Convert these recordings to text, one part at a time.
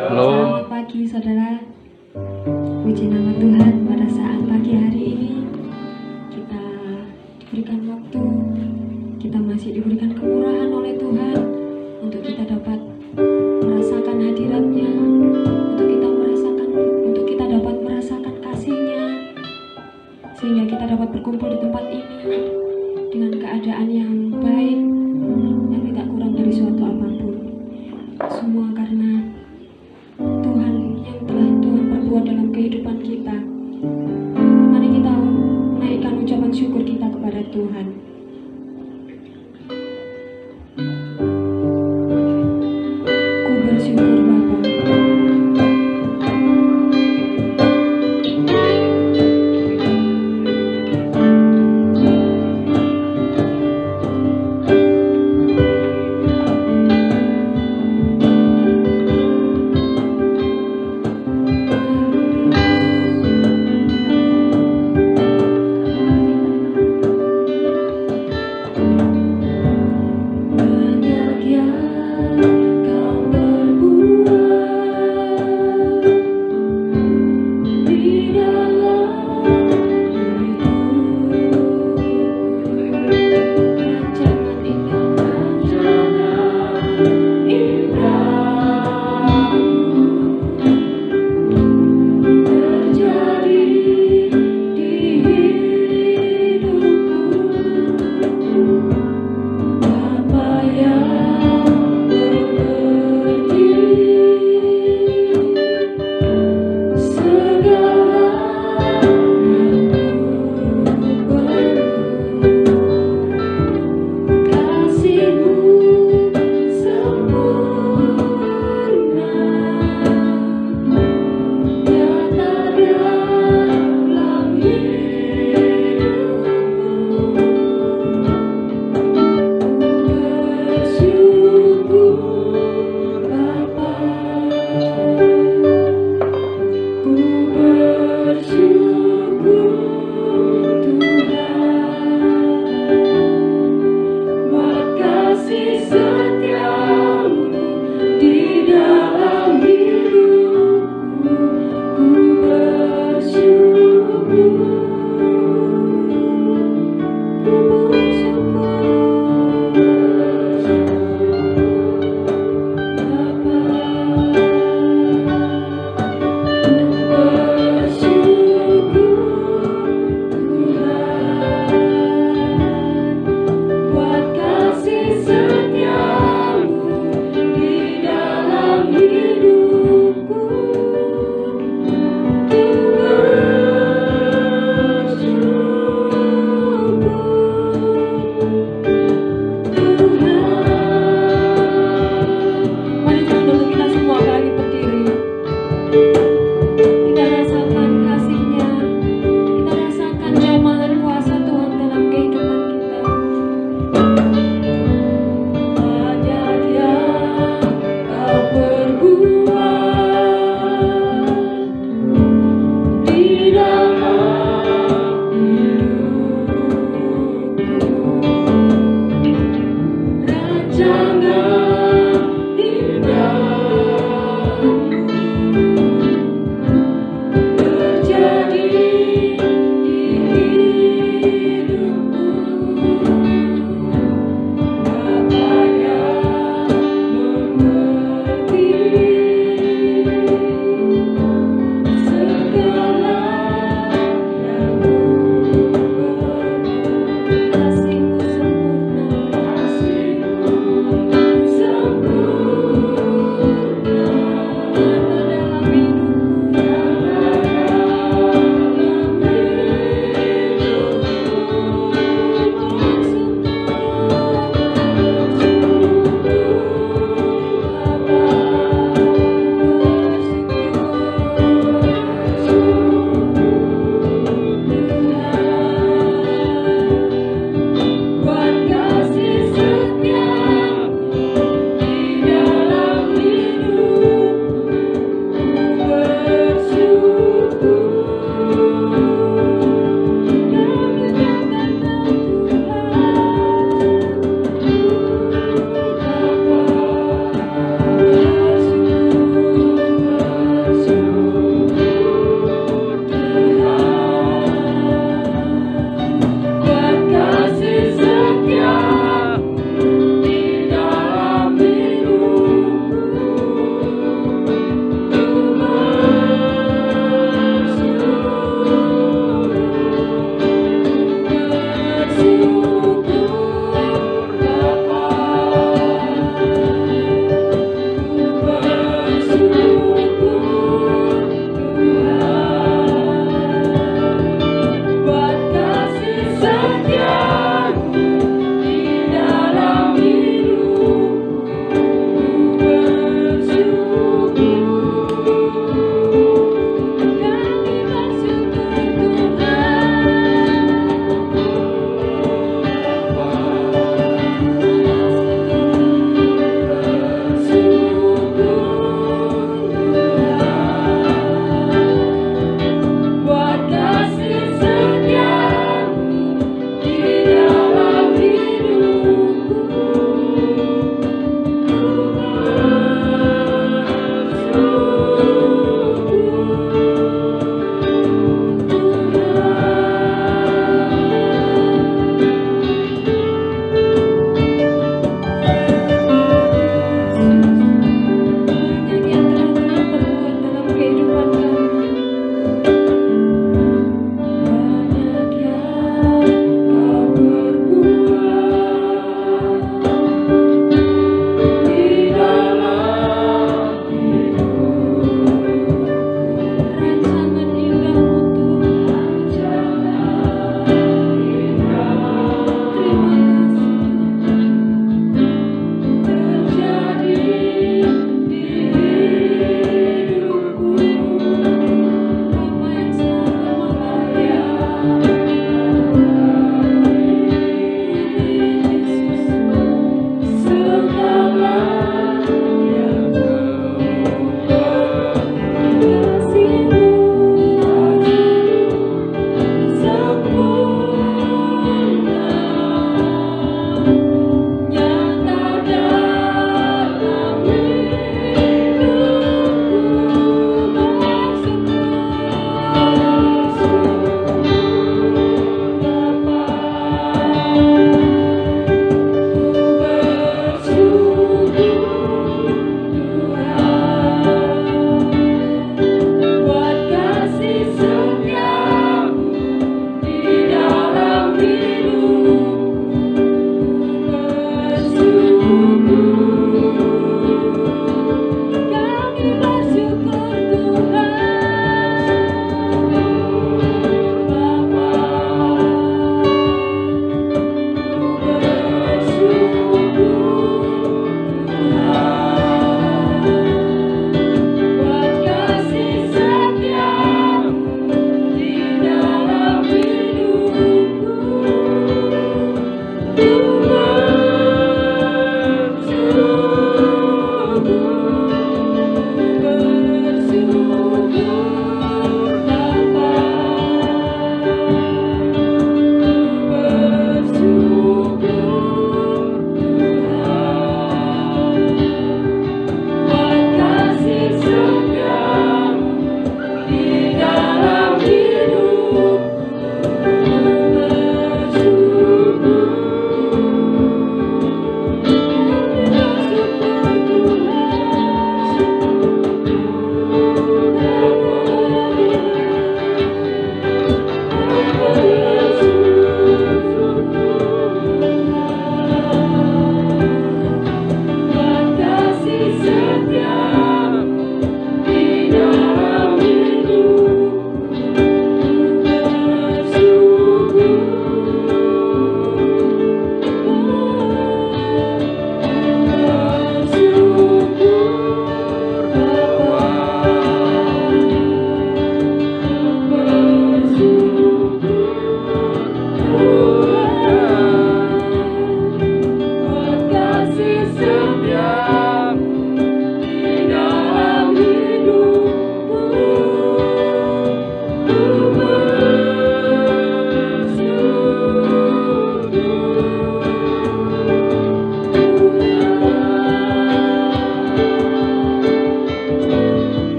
Halo. Selamat pagi saudara. Puji nama Tuhan, pada saat pagi hari ini kita diberikan waktu, kita masih diberikan kemurahan oleh Tuhan untuk kita dapat merasakan hadirat-Nya, untuk kita dapat merasakan kasih-Nya, sehingga kita dapat berkumpul di tempat ini dengan keadaan yang baik, yang tidak kurang dari suatu apapun. Semua karena Tuhan yang telah Tuhan perbuat dalam kehidupan kita. Mari kita menaikkan ucapan syukur kita kepada Tuhan. Ku bersyukur Bapa.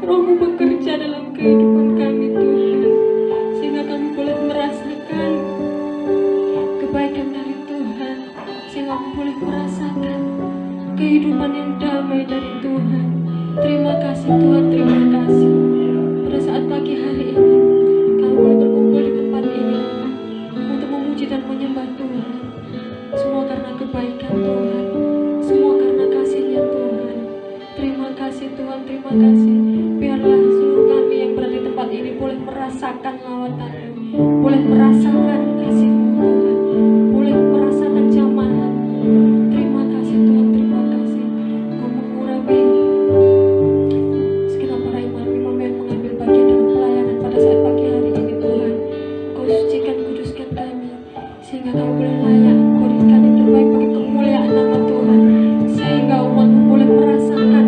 Roh-Mu bekerja dalam kehidupan kami Tuhan, sehingga kami boleh merasakan kebaikan dari Tuhan, sehingga kami boleh merasakan kehidupan yang damai dari Tuhan. Terima kasih Tuhan, terima kasih. Pada saat pagi hari ini kami boleh berkumpul di tempat ini untuk memuji dan menyembah Tuhan. Semua karena kebaikan Tuhan, semua karena kasih-Nya Tuhan. Terima kasih Tuhan, terima kasih. Biarlah seluruh kami yang berada di tempat ini boleh merasakan lawatan-Mu, boleh merasakan kasih-Mu Tuhan, boleh merasakan jamahan. Terima kasih Tuhan, terima kasih. Kau mengurapi segenap para imam-imam yang mengambil bagian dalam pelayanan pada saat pagi hari ini Tuhan. Kau sucikan, kuduskan kami, sehingga kami boleh layak berikan yang terbaik bagi kemuliaan nama Tuhan, sehingga umat-Mu boleh merasakan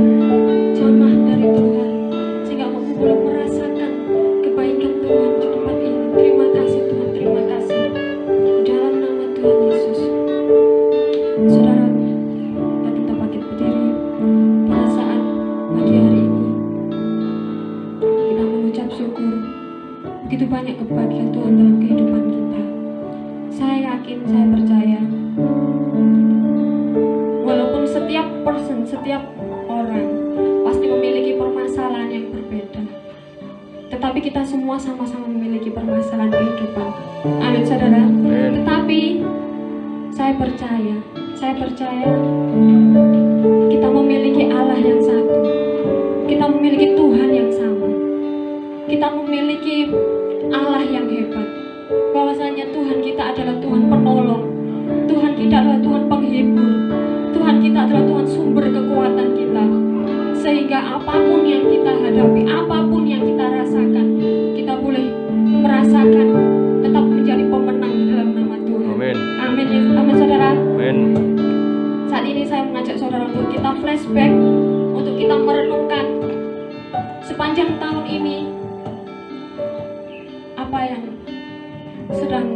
jamah dari Tuhan, sehingga umat-Mu boleh merasakan kebaikan Tuhan di tempat ini. Terima kasih Tuhan, terima kasih. Dalam nama Tuhan Yesus. Saudara, kita bangkit berdiri pada saat pagi hari ini. Kita mengucap syukur begitu banyak kebahagiaan Tuhan dalam kehidupan kita. Saya yakin, saya percaya, walaupun setiap person, setiap orang pasti memiliki permasalahan yang berbeda, tetapi kita semua sama-sama memiliki permasalahan kehidupan. Amin saudara. Tetapi saya percaya kita memiliki Allah yang satu, kita memiliki Tuhan yang sama, kita memiliki Allah yang hebat. Bahwasanya Tuhan kita adalah Tuhan penolong, Tuhan kita adalah Tuhan penghibur, Tuhan kita adalah Tuhan sumber kekuatan kita. Sehingga apapun yang kita hadapi, apapun yang kita rasakan, kita boleh merasakan tetap menjadi pemenang di dalam nama Tuhan. Amin. Amin, amin saudara. Amin. Saat ini saya mengajak saudara untuk kita flashback, untuk kita merenungkan sepanjang tahun ini apa yang sedang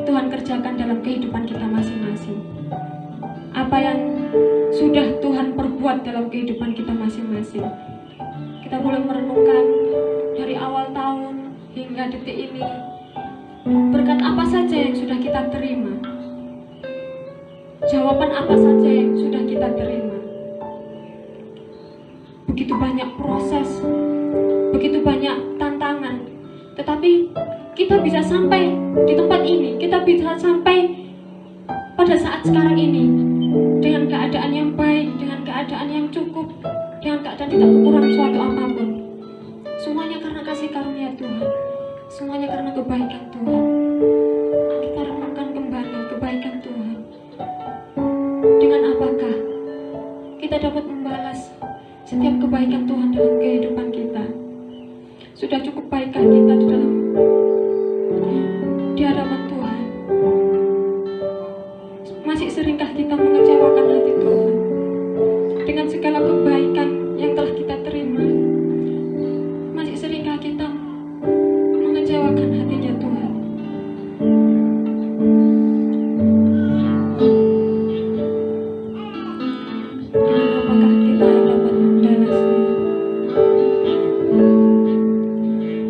Tuhan kerjakan dalam kehidupan kita masing-masing, apa yang sudah Tuhan perbuat dalam kehidupan kita masing-masing. Kita boleh merenungkan dari awal tahun hingga detik ini, berkat apa saja yang sudah kita terima, jawaban apa saja yang sudah kita terima. Begitu banyak proses, begitu banyak tantangan, tetapi kita bisa sampai di tempat ini, kita bisa sampai pada saat sekarang ini dengan keadaan yang baik, dengan keadaan yang cukup, dengan keadaan tidak kurang suatu apapun. Semuanya karena kasih karunia Tuhan, semuanya karena kebaikan Tuhan. Kita renungkan kembali kebaikan Tuhan. Dengan apakah kita dapat membalas setiap kebaikan Tuhan dalam kehidupan kita? Sudah cukup baikkah kita di hadapan Tuhan? Masih seringkah kita mengecewakan hati Tuhan dengan segala kebaikan yang telah kita terima? Masih seringkah kita mengecewakan hatinya Tuhan? Dan apakah kita dapat membalasnya?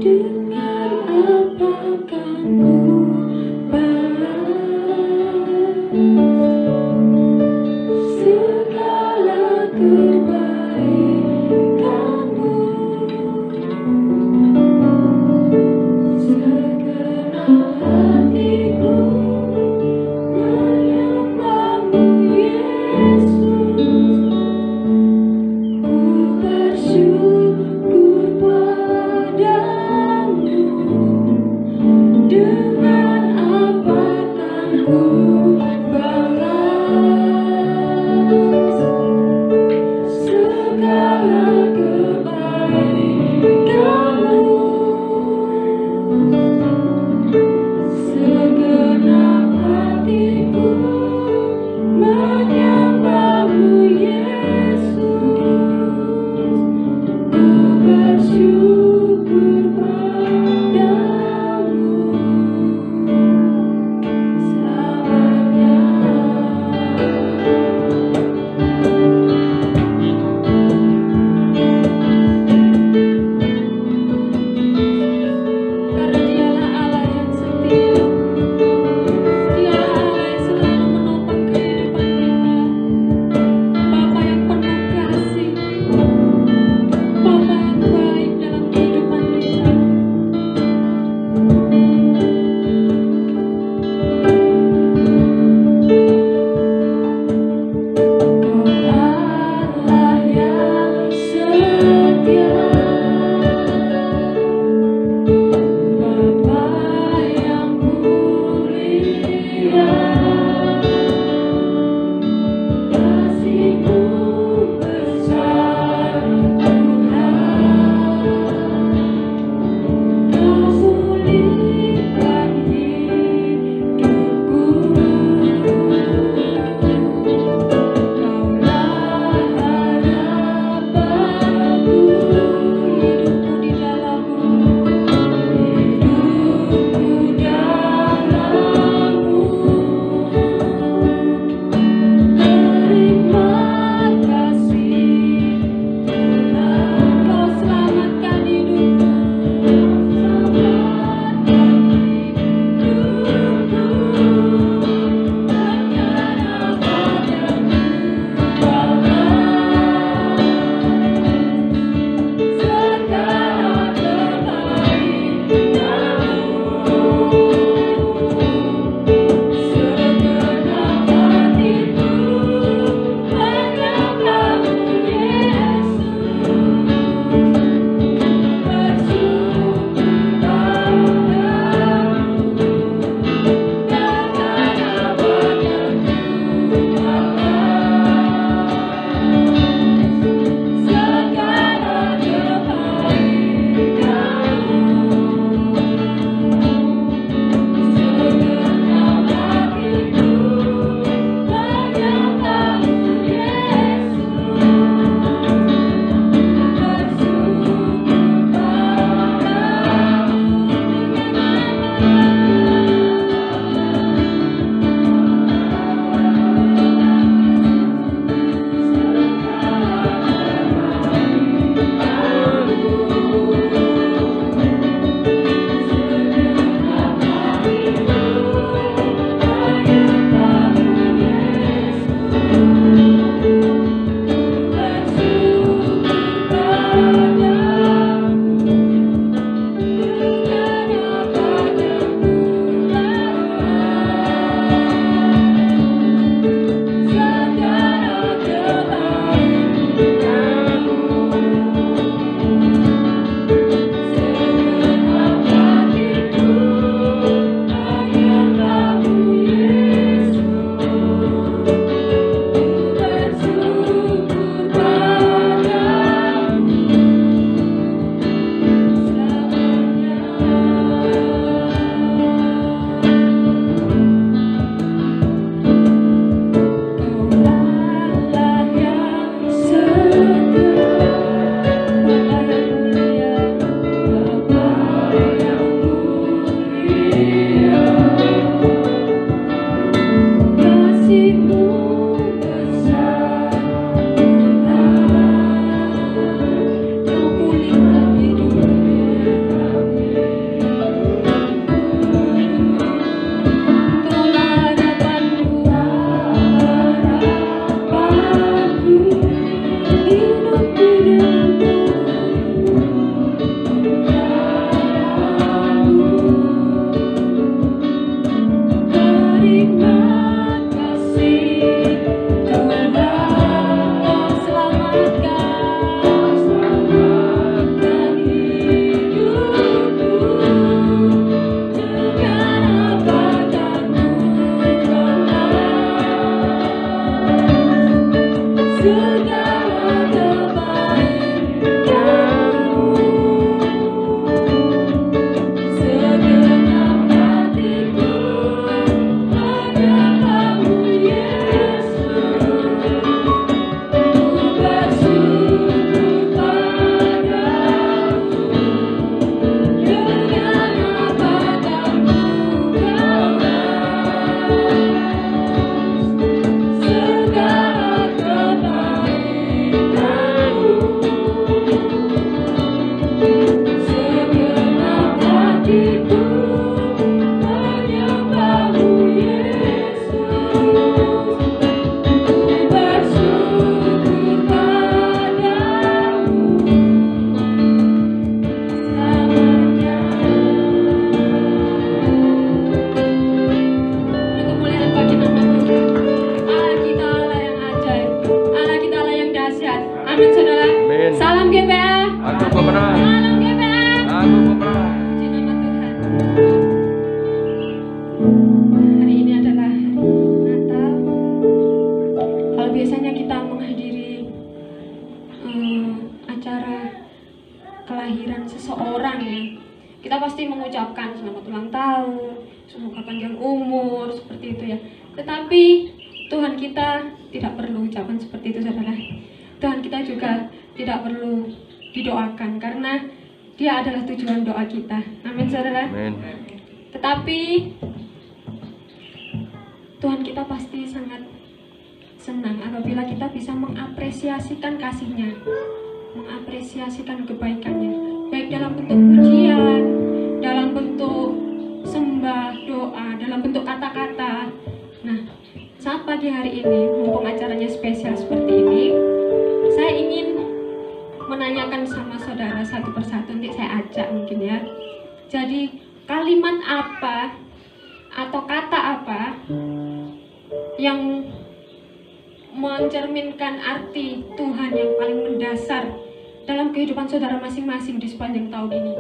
Dengan apa akan ku balas segala kebaikan-Mu? Segenap hatiku menyembah-Mu Yesus. Ku bersyukur seseorang ya, kita pasti mengucapkan selamat ulang tahun, semoga panjang umur, seperti itu ya. Tetapi Tuhan kita tidak perlu ucapan seperti itu, saudara. Tuhan kita juga tidak perlu didoakan karena Dia adalah tujuan doa kita. Amin, saudara. Amin. Tetapi Tuhan kita pasti sangat senang apabila kita bisa mengapresiasikan kasih-Nya, mengapresiasikan kebaikannya, baik dalam bentuk pujian, dalam bentuk sembah, doa, dalam bentuk kata-kata. Nah, saat pagi hari ini, mumpung acaranya spesial seperti ini, saya ingin menanyakan sama saudara satu persatu, nanti saya ajak mungkin ya. Jadi, kalimat apa atau kata apa yang mencerminkan arti Tuhan yang paling mendasar dalam kehidupan saudara masing-masing di sepanjang tahun ini?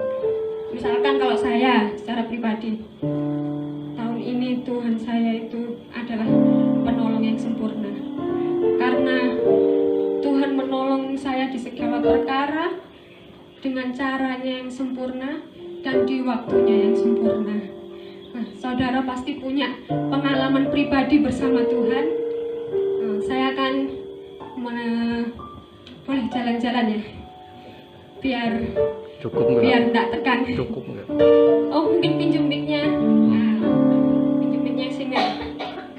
Misalkan kalau saya secara pribadi, tahun ini Tuhan saya itu adalah penolong yang sempurna. Karena Tuhan menolong saya di segala perkara dengan caranya yang sempurna dan di waktunya yang sempurna. Nah, saudara pasti punya pengalaman pribadi bersama Tuhan. Nah, saya akan boleh jalan-jalan ya, biar Cukup nggak? Biar enggak tekan. Cukup nggak? Oh, mungkin pinjam mic-nya. Nah, pinjam mic-nya sini.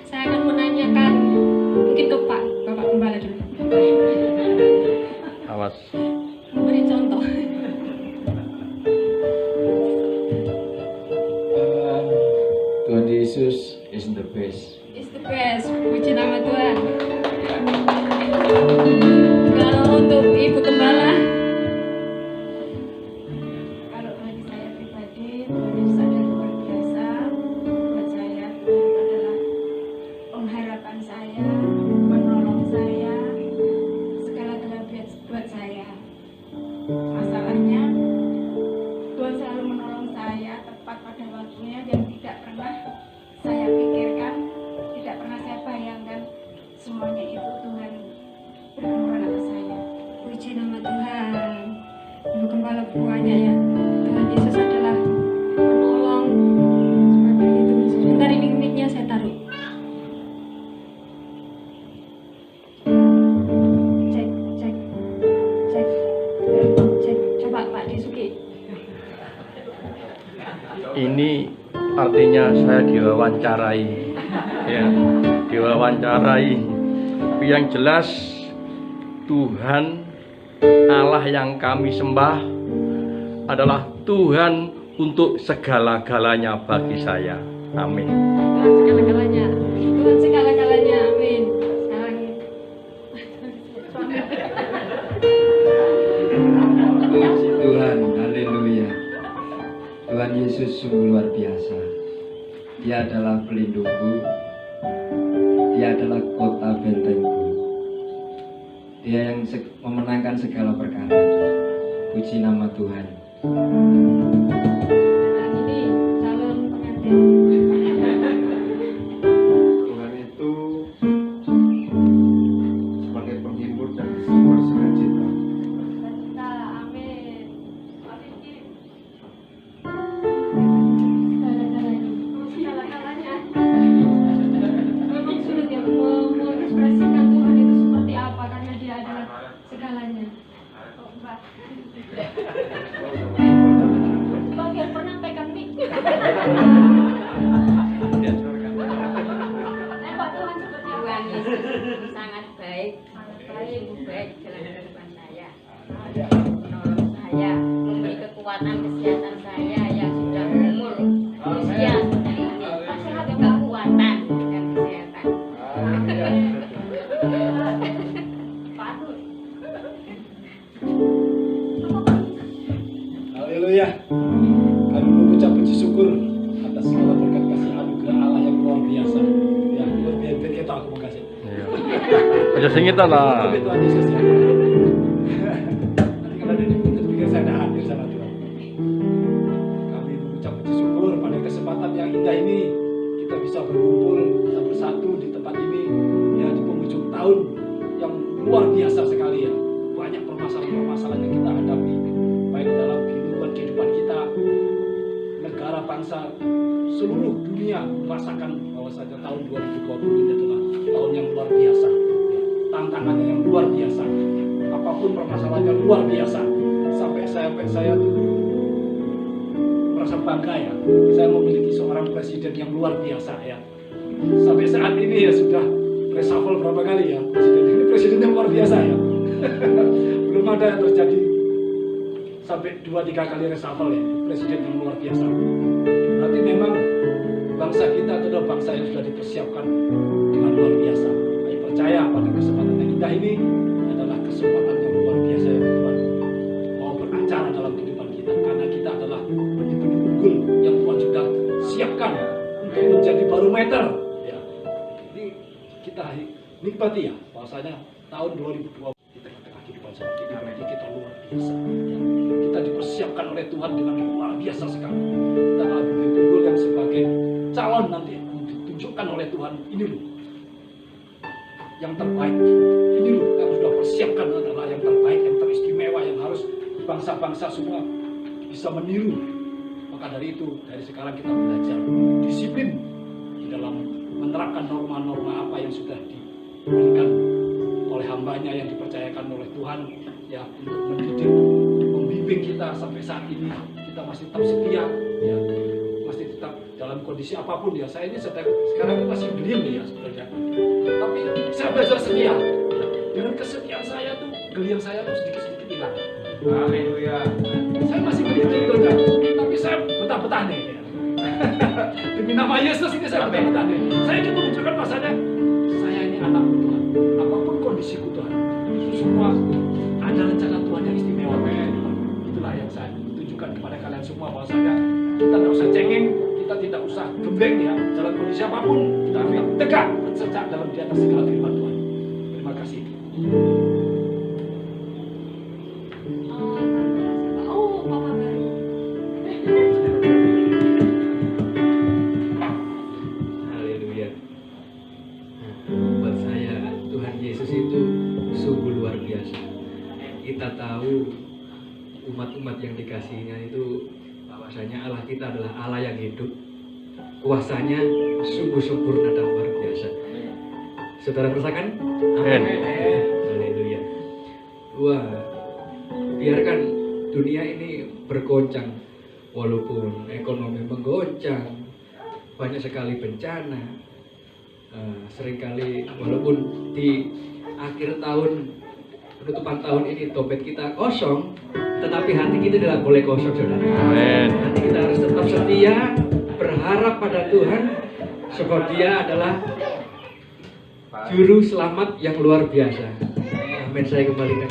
Saya akan menanyakan mungkin ke Bapak Gembala dulu. Awas. Memberi contoh. Tuhan Yesus is the best. Is the best. Puji nama Tuhan. Kalau untuk Ibu Gembala, Kalau bagi saya pribadi, Tuhan Yesus adalah luar biasa. Buat saya, Tuhan adalah pengharapan saya, penolong saya, segala-galanya buat saya. Masalahnya, Tuhan selalu menolong saya tepat pada waktunya dan tidak pernah saya pikirkan, tidak pernah saya bayangkan semuanya itu Tuhan berkenan atas saya. puji nama Tuhan. Ibu Gembala buahnya ya. Tuhan Yesus adalah penolong. Seperti itu. Sebentar ini mic-nya saya taruh. Cek, cek, cek, cek. Coba Pak Desuki. Ini artinya saya diwawancarai, ya, diwawancarai. Tapi yang jelas Tuhan Allah yang kami sembah adalah Tuhan untuk segala-galanya bagi saya. Amin. Tuhan segala-galanya. Tuhan segala-galanya. Amin. Sekarang Puji Tuhan, haleluya. Tuhan Yesus sungguh luar biasa. Dia adalah pelindungku. Dia adalah kota bentengku. Dia yang memenangkan segala perkara. Puji nama Tuhan. Nah, ini calon pengantin. Tuhan itu sebagai penghibur dan sumber sukacita. Kita, amin. Pak Vicky. Segala-galanya. Memang sulit ya mengekspresikan Tuhan itu seperti apa karena Dia adalah segalanya. Oh, Mbak. Mbak biar pernah pegang mic. Pak Tuhan seperti apa? Tuhan Yesus sangat baik, sungguh baik dalam kehidupan saya. Menolong saya, memberi kekuatan kesehatan saya yang sudah umur usia seperti ini. Kekuatan dan kesehatan. Haleluya. Kami mengucap puji syukur atas segala berkat kasih anugerah Allah yang luar biasa. Yang luar biasa kita aku makasih. Iya. Aja singitan lah. Tapi Tuhan Yesus ya. Nanti kalau ada di pintu pikir saya tidak hadir sama Tuhan. Kami mengucap puji syukur pada kesempatan yang indah ini kita bisa berkumpul, kita bersatu di tempat ini ya di penghujung tahun yang luar biasa sekali ya. Banyak permasalahan-permasalahan yang kita hadapi baik dalam kehidupan bangsa seluruh dunia merasakan bahwasanya tahun 2020 ini adalah tahun yang luar biasa. Tantangannya yang luar biasa. Apapun permasalahannya luar biasa. Sampai saya tuh merasa bangga ya. Saya memiliki seorang presiden yang luar biasa ya. Sampai saat ini ya sudah reshuffle berapa kali ya presiden ini, presiden yang luar biasa ya. Belum ada yang terjadi sampai 2-3 kali reshuffle ya, presiden yang luar biasa. Berarti memang bangsa kita adalah bangsa yang sudah dipersiapkan dengan luar biasa. Saya percaya pada kesempatan yang indah ini adalah kesempatan yang luar biasa yang Tuhan mau beracara dalam kehidupan kita, karena kita adalah benih-benih unggul yang Tuhan sudah siapkan untuk menjadi barometer ya. Ini kita nikmati ya bahwasanya tahun 2020 kita tengah kehidupan seperti ini berarti kita luar biasa ya. Kita dipersiapkan oleh Tuhan dengan luar biasa sekali. Kita adalah benih unggul yang sebagai calon nanti ditunjukkan oleh Tuhan. Ini loh yang terbaik, ini loh yang sudah persiapkan adalah yang terbaik, yang teristimewa, yang harus bangsa-bangsa semua bisa meniru. Maka dari itu, dari sekarang kita belajar disiplin di dalam menerapkan norma-norma apa yang sudah diberikan oleh hambanya yang dipercayakan oleh Tuhan ya, untuk mendidik, membimbing kita sampai saat ini. Kita masih tetap setia ya, masih tetap dalam kondisi apapun ya. Saya ini sekarang ini masih diam ya sebenarnya, tapi saya belajar setia. Dengan kesetiaan saya tuh, geliang saya tuh sedikit-sedikit hilang. Haleluya. Saya masih geli gitu kan, tapi saya betah-betah nih ya. Demi nama Yesus ini saya betah-betah nih. Saya ingin menunjukkan bahasanya saya ini anak Tuhan. Apapun kondisiku Tuhan, itu semua ada rencana Tuhan yang istimewa. Itulah yang saya tunjukkan kepada kalian semua bahwasanya kita tidak usah cengeng, kita tidak usah gembeng ya dalam kondisi apapun, tapi tegak sejak dalam di atas segala firman Tuhan. Terima kasih. Oh, Papa baru. Haleluya. Buat saya Tuhan Yesus itu sungguh luar biasa. Kita tahu umat-umat yang dikasihinya itu bahwasanya Allah kita adalah Allah yang hidup. Kuasanya sungguh sempurna dan luar biasa. Saudara merasakan? Amin. Haleluya. Wah, biarkan dunia ini bergoncang, walaupun ekonomi menggoncang, banyak sekali bencana. Seringkali walaupun di akhir tahun, penutupan tahun ini dompet kita kosong, tetapi hati kita tidak boleh kosong, saudara. Amin. Hati kita harus tetap setia, berharap pada Tuhan, sebab Dia adalah juru selamat yang luar biasa. Amin. Saya kembalikan.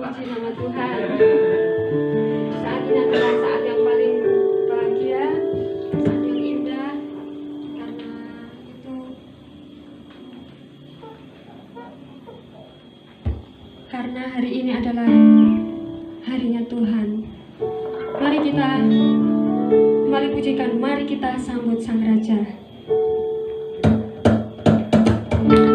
Puji nama Tuhan. Saat ini adalah saat yang paling bahagia, saat yang indah, karena hari ini adalah harinya Tuhan. Mari pujikan, mari kita sambut Sang Raja. Yeah.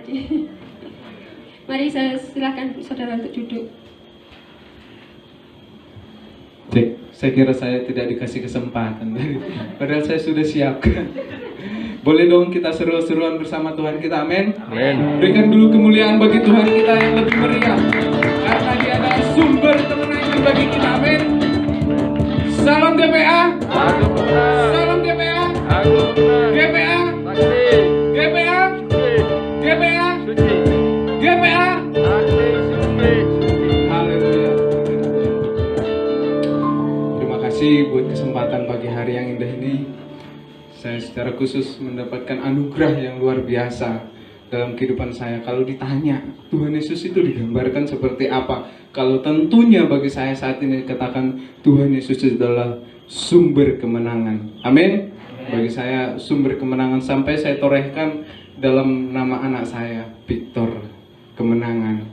pribadi. Mari saya silakan saudara untuk duduk. Cek, saya kira saya tidak dikasih kesempatan. Padahal saya sudah siapkan. Boleh dong kita seru-seruan bersama Tuhan kita, amin. Amin. Berikan dulu kemuliaan bagi Tuhan kita yang lebih meriah, karena Dia adalah sumber kemenangan bagi kita, amin. Salam GPA. Aku menang. Salam GPA. Aku menang. GPA. Saksi. GPA. Suci. GPA. Suci. GPA. Saksi. Suci. Suci. Haleluya. Terima kasih buat kesempatan pagi hari yang indah ini. Saya secara khusus mendapatkan anugerah yang luar biasa dalam kehidupan saya. Kalau ditanya Tuhan Yesus itu digambarkan seperti apa, kalau tentunya bagi saya saat ini dikatakan Tuhan Yesus adalah sumber kemenangan. Amin. Bagi saya sumber kemenangan, sampai saya torehkan dalam nama anak saya, Victor Kemenangan,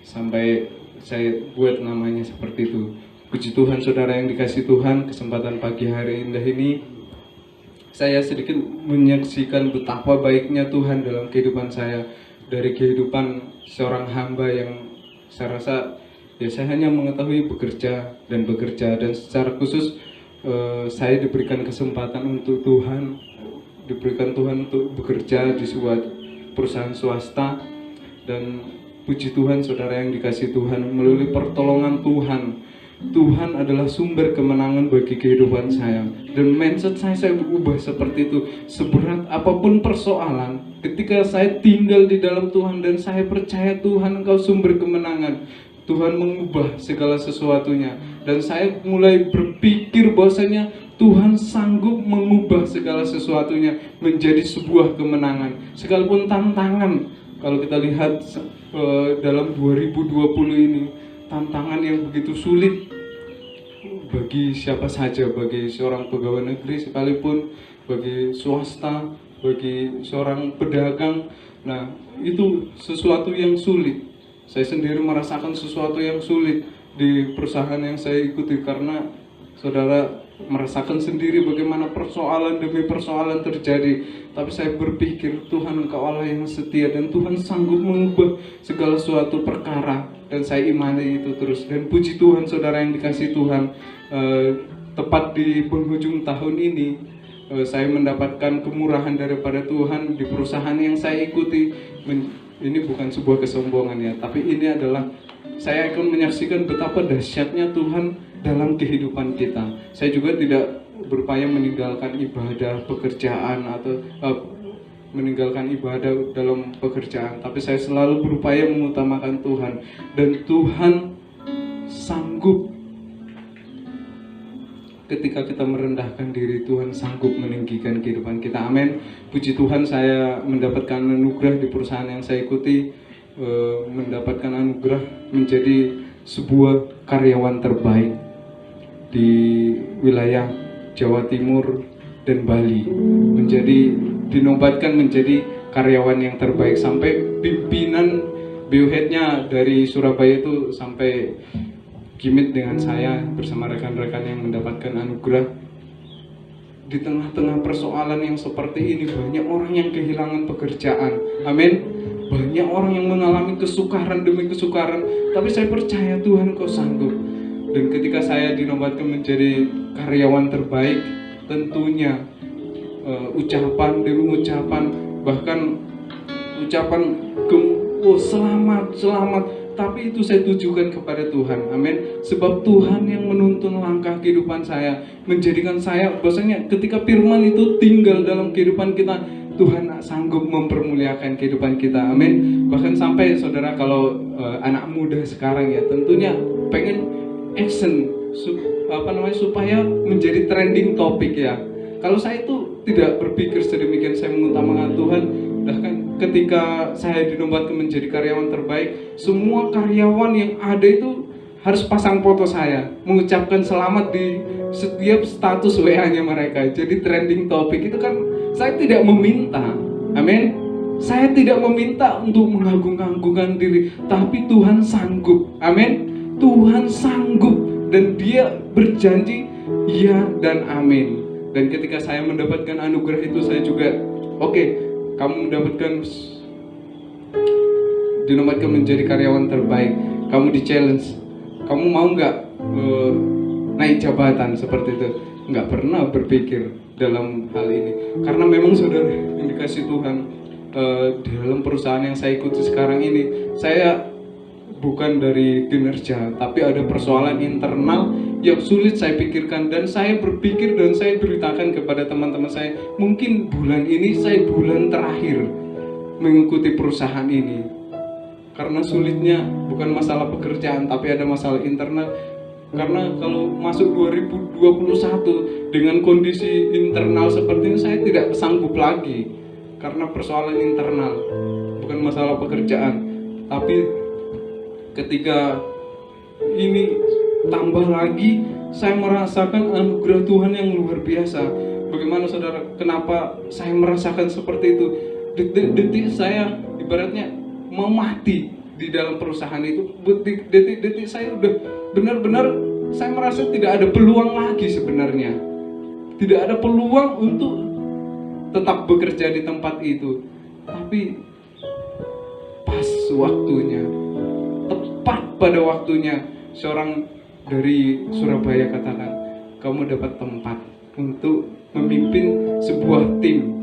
sampai saya buat namanya seperti itu. Puji Tuhan, saudara yang dikasih Tuhan, kesempatan pagi hari indah ini saya sedikit menyaksikan betapa baiknya Tuhan dalam kehidupan saya. Dari kehidupan seorang hamba yang saya rasa ya saya hanya mengetahui bekerja, dan secara khusus saya diberikan kesempatan untuk diberikan Tuhan untuk bekerja di sebuah perusahaan swasta. Dan puji Tuhan, saudara yang dikasih Tuhan, melalui pertolongan Tuhan adalah sumber kemenangan bagi kehidupan saya. Dan mindset saya berubah seperti itu. Seberat apapun persoalan, ketika saya tinggal di dalam Tuhan dan saya percaya Tuhan Engkau sumber kemenangan, Tuhan mengubah segala sesuatunya. Dan saya mulai berpikir bahwasanya Tuhan sanggup mengubah segala sesuatunya menjadi sebuah kemenangan. Sekalipun tantangan, kalau kita lihat dalam 2020 ini, tantangan yang begitu sulit bagi siapa saja, bagi seorang pegawai negeri sekalipun, bagi swasta, bagi seorang pedagang. Nah, itu sesuatu yang sulit. Saya sendiri merasakan sesuatu yang sulit di perusahaan yang saya ikuti, karena saudara merasakan sendiri bagaimana persoalan demi persoalan terjadi. Tapi saya berpikir Tuhan Engkau Allah yang setia, dan Tuhan sanggup mengubah segala suatu perkara, dan saya imani itu terus. Dan puji Tuhan, saudara yang dikasih Tuhan, tepat di penghujung tahun ini saya mendapatkan kemurahan daripada Tuhan di perusahaan yang saya ikuti. Ini bukan sebuah kesombongan ya, tapi ini adalah saya akan menyaksikan betapa dahsyatnya Tuhan dalam kehidupan kita. Saya juga tidak berupaya meninggalkan ibadah pekerjaan atau meninggalkan ibadah dalam pekerjaan, tapi saya selalu berupaya mengutamakan Tuhan. Dan Tuhan sanggup ketika kita merendahkan diri, Tuhan sanggup meninggikan kehidupan kita. Amin. Puji Tuhan, saya mendapatkan anugerah di perusahaan yang saya ikuti, mendapatkan anugerah menjadi sebuah karyawan terbaik di wilayah Jawa Timur dan Bali, dinobatkan menjadi karyawan yang terbaik, sampai pimpinan BUHead-nya dari Surabaya itu sampai gimit dengan saya bersama rekan-rekan yang mendapatkan anugerah. Di tengah-tengah persoalan yang seperti ini, banyak orang yang kehilangan pekerjaan. Amin. Banyak orang yang mengalami kesukaran demi kesukaran, tapi saya percaya Tuhan Kau sanggup. Dan ketika saya dinobatkan menjadi karyawan terbaik, tentunya ucapan demi ucapan, bahkan ucapan selamat, tapi itu saya tujukan kepada Tuhan. Amin. Sebab Tuhan yang menuntun langkah kehidupan saya, menjadikan saya bahwasanya ketika firman itu tinggal dalam kehidupan kita, Tuhan sanggup mempermuliakan kehidupan kita. Amin. Bahkan sampai saudara, kalau anak muda sekarang ya, tentunya pengen action supaya menjadi trending topik ya. Kalau saya itu tidak berpikir sedemikian, saya mengutamakan Tuhan. Bahkan ketika saya dinobatkan menjadi karyawan terbaik, semua karyawan yang ada itu harus pasang foto saya, mengucapkan selamat di setiap status WA-nya mereka. Jadi trending topik itu kan saya tidak meminta. Amin. Saya tidak meminta untuk mengagung-agungkan diri, tapi Tuhan sanggup. Amin. Tuhan sanggup, dan Dia berjanji ya dan amin. Dan ketika saya mendapatkan anugerah itu, saya juga oke, kamu mendapatkan dinobatkan menjadi karyawan terbaik, kamu di challenge, kamu mau nggak naik jabatan seperti itu? Nggak pernah berpikir dalam hal ini, karena memang saudara yang dikasih Tuhan, di dalam perusahaan yang saya ikuti sekarang ini, saya bukan dari kinerja, tapi ada persoalan internal yang sulit saya pikirkan, dan saya berpikir dan saya beritakan kepada teman-teman saya, mungkin bulan ini saya bulan terakhir mengikuti perusahaan ini, karena sulitnya bukan masalah pekerjaan tapi ada masalah internal. Karena kalau masuk 2021 dengan kondisi internal seperti ini, saya tidak sanggup lagi karena persoalan internal, bukan masalah pekerjaan. Tapi ketika ini tambah lagi, saya merasakan anugerah Tuhan yang luar biasa. Bagaimana saudara, kenapa saya merasakan seperti itu? Detik-detik saya ibaratnya mau mati di dalam perusahaan itu. Detik-detik saya udah benar-benar, saya merasa tidak ada peluang lagi sebenarnya. Tidak ada peluang untuk tetap bekerja di tempat itu. Tapi pas waktunya, tepat pada waktunya, seorang dari Surabaya katakan, kamu dapat tempat untuk memimpin sebuah tim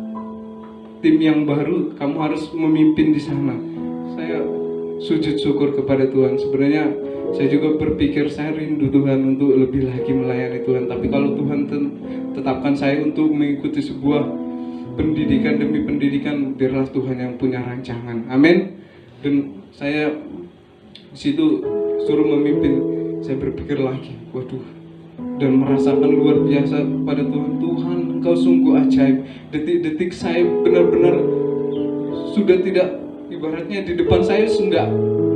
yang baru, kamu harus memimpin di sana. Saya sujud syukur kepada Tuhan. Sebenarnya saya juga berpikir saya rindu Tuhan untuk lebih lagi melayani Tuhan. Tapi kalau Tuhan tetapkan saya untuk mengikuti sebuah pendidikan demi pendidikan, biarlah Tuhan yang punya rancangan. Amin. Dan saya di situ suruh memimpin, saya berpikir lagi, waduh, dan merasakan luar biasa pada Tuhan. Tuhan, Engkau sungguh ajaib. Detik-detik saya benar-benar sudah tidak, ibaratnya di depan saya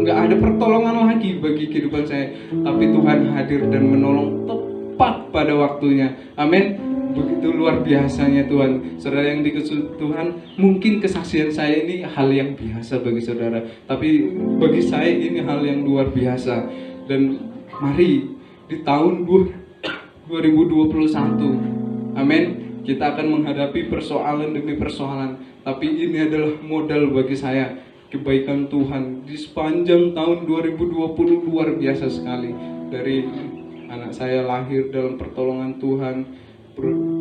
nggak ada pertolongan lagi bagi kehidupan saya, tapi Tuhan hadir dan menolong tepat pada waktunya. Amin. Begitu luar biasanya Tuhan. Saudara yang dikasihi Tuhan, mungkin kesaksian saya ini hal yang biasa bagi saudara, tapi bagi saya ini hal yang luar biasa. Dan mari di tahun 2021, amin, kita akan menghadapi persoalan demi persoalan, tapi ini adalah modal bagi saya. Kebaikan Tuhan di sepanjang tahun 2020 luar biasa sekali. Dari anak saya lahir dalam pertolongan Tuhan,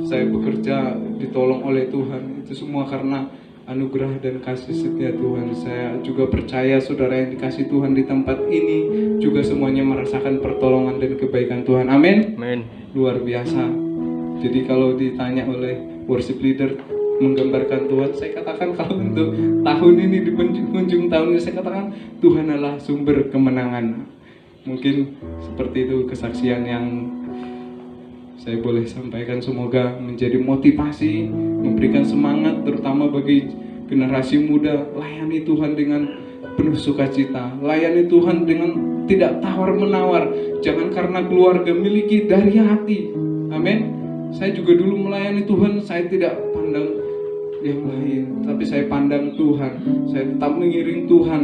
saya bekerja ditolong oleh Tuhan, itu semua karena anugerah dan kasih setia Tuhan. Saya juga percaya saudara yang dikasih Tuhan di tempat ini juga semuanya merasakan pertolongan dan kebaikan Tuhan. Amin. Amin. Luar biasa. Jadi kalau ditanya oleh worship leader menggambarkan Tuhan, saya katakan kalau untuk tahun ini, di penghujung tahun ini, saya katakan Tuhan adalah sumber kemenangan. Mungkin seperti itu kesaksian yang saya boleh sampaikan. Semoga menjadi motivasi, memberikan semangat terutama bagi generasi muda. Layani Tuhan dengan penuh sukacita, layani Tuhan dengan tidak tawar-menawar. Jangan karena keluarga, miliki dari hati. Amin. Saya juga dulu melayani Tuhan, saya tidak pandang yang lain, tapi saya pandang Tuhan. Saya tetap mengiring Tuhan,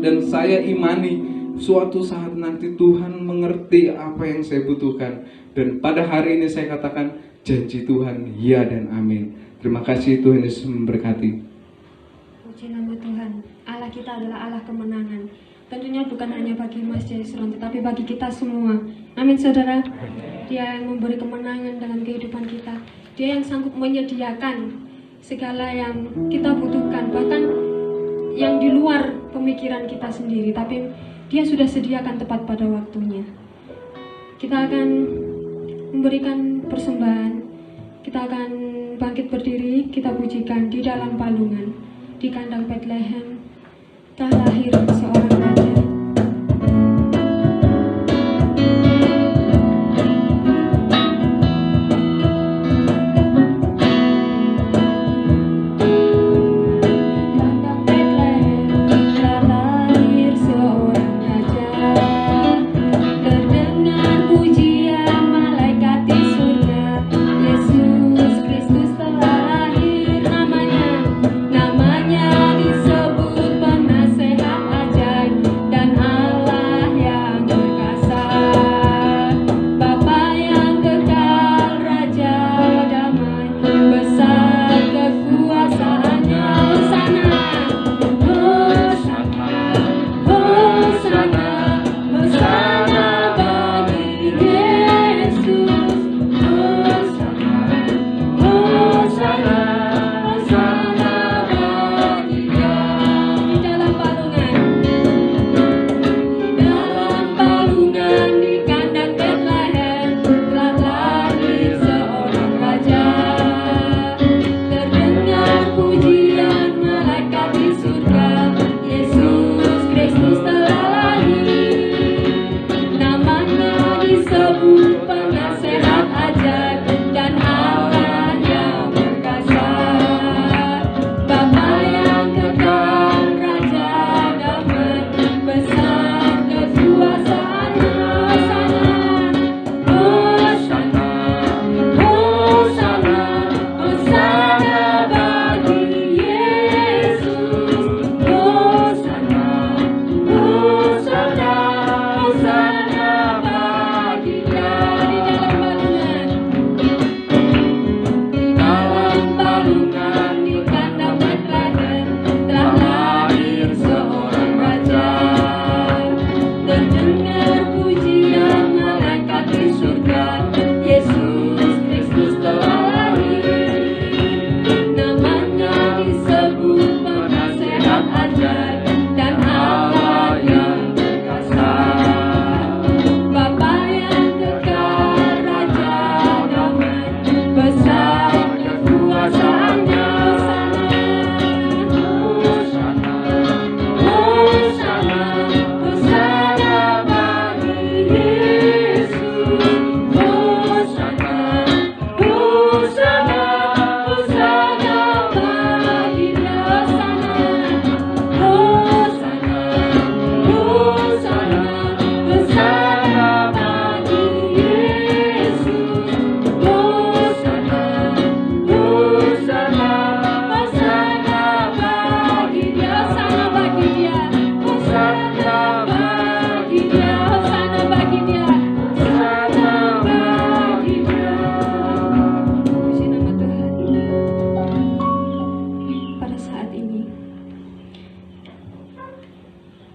dan saya imani suatu saat nanti Tuhan mengerti apa yang saya butuhkan. Dan pada hari ini saya katakan janji Tuhan ya dan amin. Terima kasih, Tuhan Yesus memberkati. Puji nama Tuhan. Allah kita adalah Allah kemenangan. Tentunya bukan hanya bagi Mas Jaisron, tetapi bagi kita semua. Amin saudara. Dia yang memberi kemenangan dalam kehidupan kita. Dia yang sanggup menyediakan segala yang kita butuhkan, bahkan yang di luar pemikiran kita sendiri, tapi Dia sudah sediakan tepat pada waktunya. Kita akan memberikan persembahan, kita akan bangkit berdiri, kita pujikan di dalam palungan. Di kandang Bethlehem telah lahir seorang raja. Namanya disebut penasehat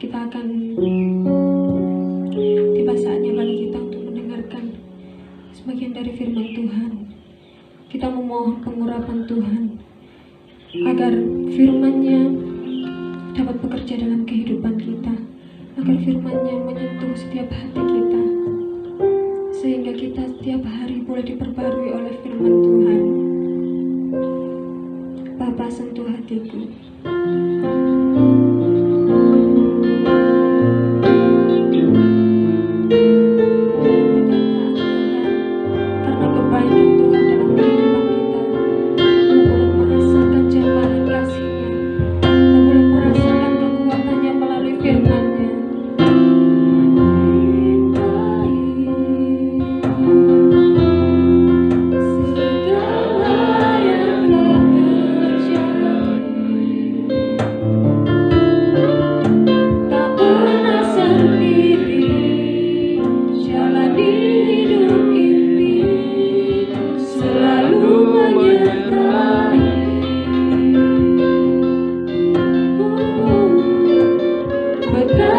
kita akan tiba saatnya bagi kita untuk mendengarkan sebagian dari firman Tuhan. Kita memohon pengurapan Tuhan agar firman-Nya dapat bekerja dalam kehidupan kita, agar firman-Nya menyentuh setiap hati kita, sehingga kita setiap hari boleh diperbarui oleh firman Tuhan. Bapa, sentuh hatiku. Karena kebaikan Tuhan dalam kehidupan kita, kita boleh merasakan jambaran kasih-Nya, kita boleh merasakan kekuatan-Nya melalui firman-Nya. Segala yang telah terjadi, tak pernah sendiri jalani hidup ini, selalu menyertai. Betapa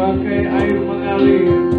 bagai air mengalir